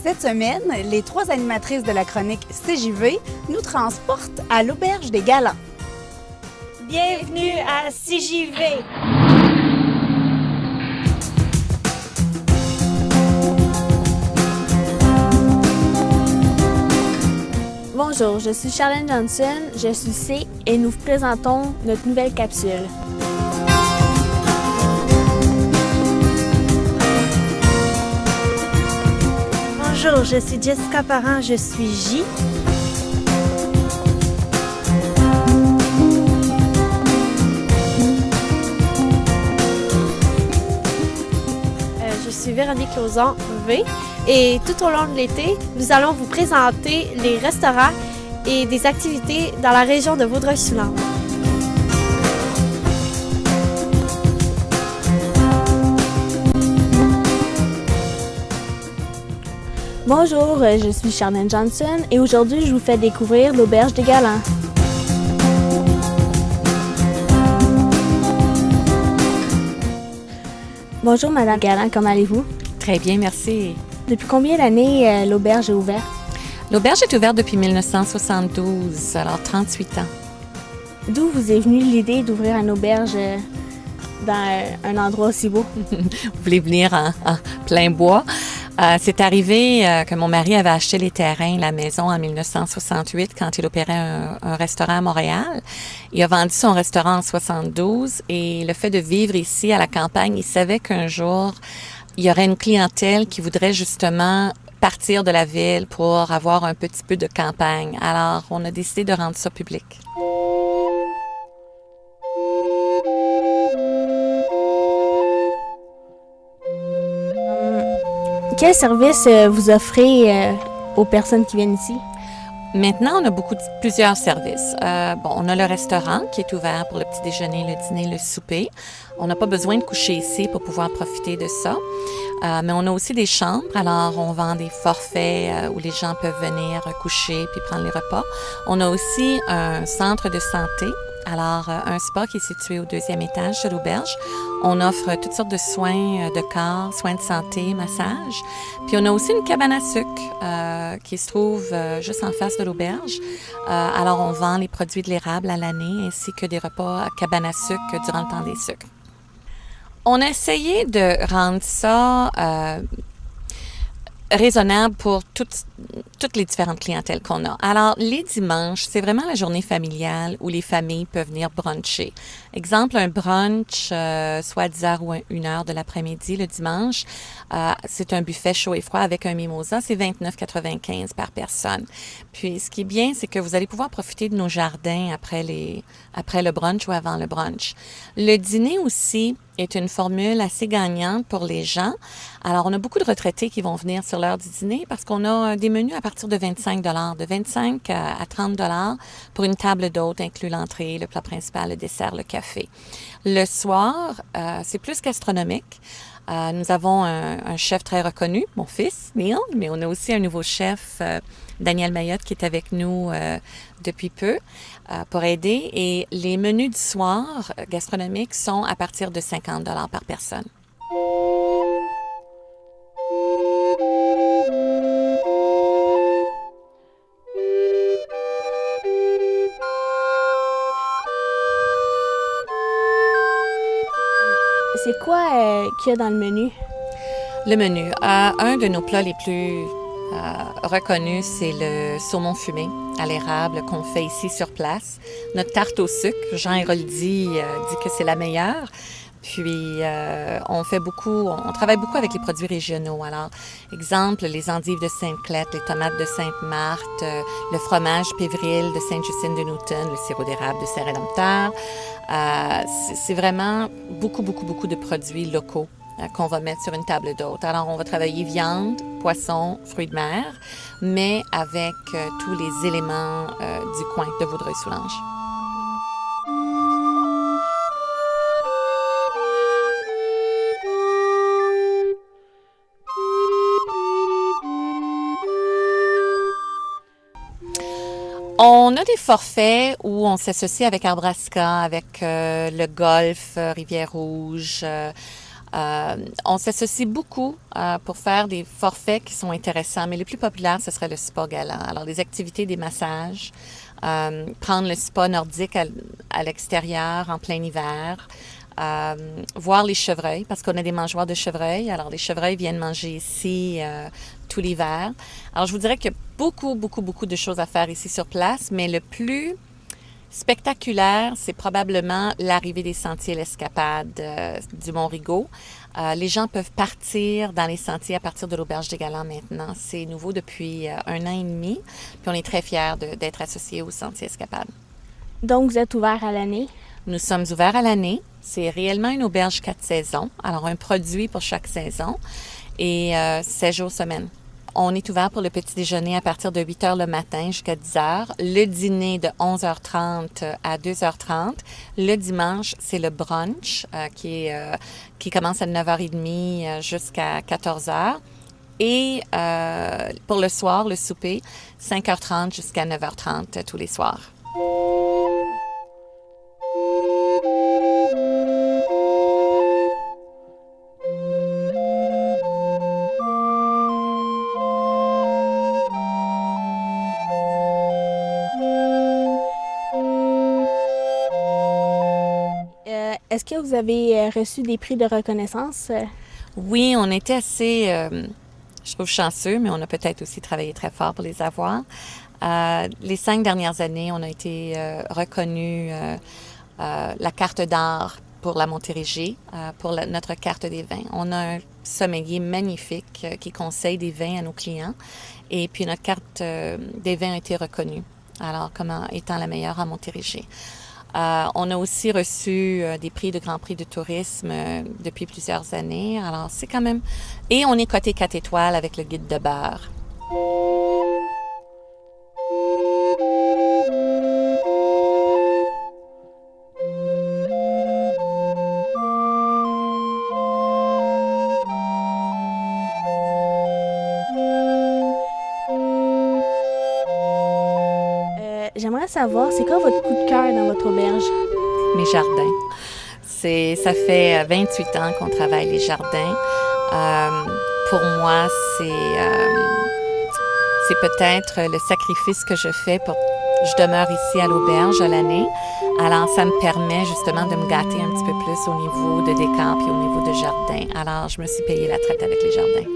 Cette semaine, les 3 animatrices de la chronique CJV nous transportent à l'Auberge des Galants. Bienvenue à CJV! Bonjour, je suis Charlène Johnson, je suis C et nous vous présentons notre nouvelle capsule. Bonjour, je suis Jessica Parent, je suis J. Je suis Véronique Lauzon, V. Et tout au long de l'été, nous allons vous présenter les restaurants et des activités dans la région de Vaudreuil-Soulanges. Bonjour, je suis Charlène Johnson et aujourd'hui je vous fais découvrir l'Auberge des Galants. Bonjour Madame Galland, comment allez-vous? Très bien, merci. Depuis combien d'années l'auberge est ouverte? L'auberge est ouverte depuis 1972, alors 38 ans. D'où vous est venue l'idée d'ouvrir une auberge dans un endroit aussi beau? Vous voulez venir en plein bois? C'est arrivé que mon mari avait acheté les terrains, la maison en 1968 quand il opérait un restaurant à Montréal. Il a vendu son restaurant en 72 et le fait de vivre ici à la campagne, il savait qu'un jour, il y aurait une clientèle qui voudrait justement partir de la ville pour avoir un petit peu de campagne. Alors, on a décidé de rendre ça public. Quel service vous offrez aux personnes qui viennent ici? Maintenant, on a plusieurs services. On a le restaurant qui est ouvert pour le petit déjeuner, le dîner, le souper. On n'a pas besoin de coucher ici pour pouvoir profiter de ça. Mais on a aussi des chambres. Alors, on vend des forfaits où les gens peuvent venir coucher puis prendre les repas. On a aussi un centre de santé. Alors, un spa qui est situé au 2e étage de l'auberge. On offre toutes sortes de soins de corps, soins de santé, massage. Puis on a aussi une cabane à sucre qui se trouve juste en face de l'auberge. Alors, on vend les produits de l'érable à l'année ainsi que des repas à cabane à sucre durant le temps des sucres. On a essayé de rendre ça raisonnable pour toutes les différentes clientèles qu'on a. Alors, les dimanches, c'est vraiment la journée familiale où les familles peuvent venir bruncher. Exemple, un brunch, soit à 10h ou 1h de l'après-midi le dimanche. C'est un buffet chaud et froid avec un mimosa. C'est 29,95 par personne. Puis, ce qui est bien, c'est que vous allez pouvoir profiter de nos jardins après le brunch ou avant le brunch. Le dîner aussi est une formule assez gagnante pour les gens. Alors, on a beaucoup de retraités qui vont venir sur l'heure du dîner parce qu'on a des menus à partir de 25 $, de 25 à 30 $ pour une table d'hôte, inclus l'entrée, le plat principal, le dessert, le café. Le soir, c'est plus gastronomique. Nous avons un chef très reconnu, mon fils, Neil, mais on a aussi un nouveau chef, Daniel Mayotte, qui est avec nous depuis peu pour aider. Et les menus du soir gastronomiques sont à partir de 50 $ par personne. C'est quoi qu'il y a dans le menu? Le menu. Un de nos plats les plus reconnus, c'est le saumon fumé à l'érable qu'on fait ici sur place. Notre tarte au sucre, Jean Héroldi dit que c'est la meilleure. Puis, on travaille beaucoup avec les produits régionaux. Alors, exemple, les endives de Sainte-Clette, les tomates de Sainte-Marthe, le fromage Pévril de Sainte-Justine-de-Newton, le sirop d'érable de Serre-et-Dompteur. C'est vraiment beaucoup de produits locaux qu'on va mettre sur une table d'hôte. Alors, on va travailler viande, poisson, fruits de mer, mais avec tous les éléments du coin de Vaudreuil-Soulanges. a des forfaits où on s'associe avec Arbrasca, avec le Golfe, Rivière-Rouge. On s'associe beaucoup pour faire des forfaits qui sont intéressants, mais les plus populaires, ce serait le spa galant. Alors, des activités, des massages, prendre le spa nordique à l'extérieur en plein hiver, voir les chevreuils, parce qu'on a des mangeoires de chevreuils. Alors, les chevreuils viennent manger ici tout l'hiver. Alors, je vous dirais qu'il y a beaucoup de choses à faire ici sur place, mais le plus spectaculaire, c'est probablement l'arrivée des sentiers, l'escapade du Mont-Rigaud. Les gens peuvent partir dans les sentiers à partir de l'Auberge des Galants maintenant. C'est nouveau depuis 1 an et demi, puis on est très fiers d'être associés au Sentier Escapade. Donc, vous êtes ouvert à l'année? Nous sommes ouverts à l'année. C'est réellement une auberge 4 saisons. Alors, un produit pour chaque saison et 7 jours semaine. On est ouvert pour le petit déjeuner à partir de 8 h le matin jusqu'à 10 h. Le dîner de 11h30 à 2h30. Le dimanche, c'est le brunch qui commence à 9h30 jusqu'à 14h. Et pour le soir, le souper, 5h30 jusqu'à 9h30 tous les soirs. Est-ce que vous avez reçu des prix de reconnaissance? Oui, on était assez, je trouve, chanceux, mais on a peut-être aussi travaillé très fort pour les avoir. Les 5 dernières années, on a été reconnus la carte d'art pour la Montérégie, pour notre carte des vins. On a un sommelier magnifique qui conseille des vins à nos clients. Et puis, notre carte des vins a été reconnue, alors comme étant la meilleure à Montérégie. On a aussi reçu des prix de Grand Prix de tourisme depuis plusieurs années. Alors, c'est quand même... Et on est coté 4 étoiles avec le guide de beurre. J'aimerais savoir, c'est quoi votre coup de cœur dans votre auberge? Mes jardins. Ça fait 28 ans qu'on travaille les jardins. Pour moi, c'est peut-être le sacrifice que je fais je demeure ici à l'auberge à l'année. Alors, ça me permet justement de me gâter un petit peu plus au niveau de décor puis au niveau de jardin. Alors, je me suis payé la traite avec les jardins.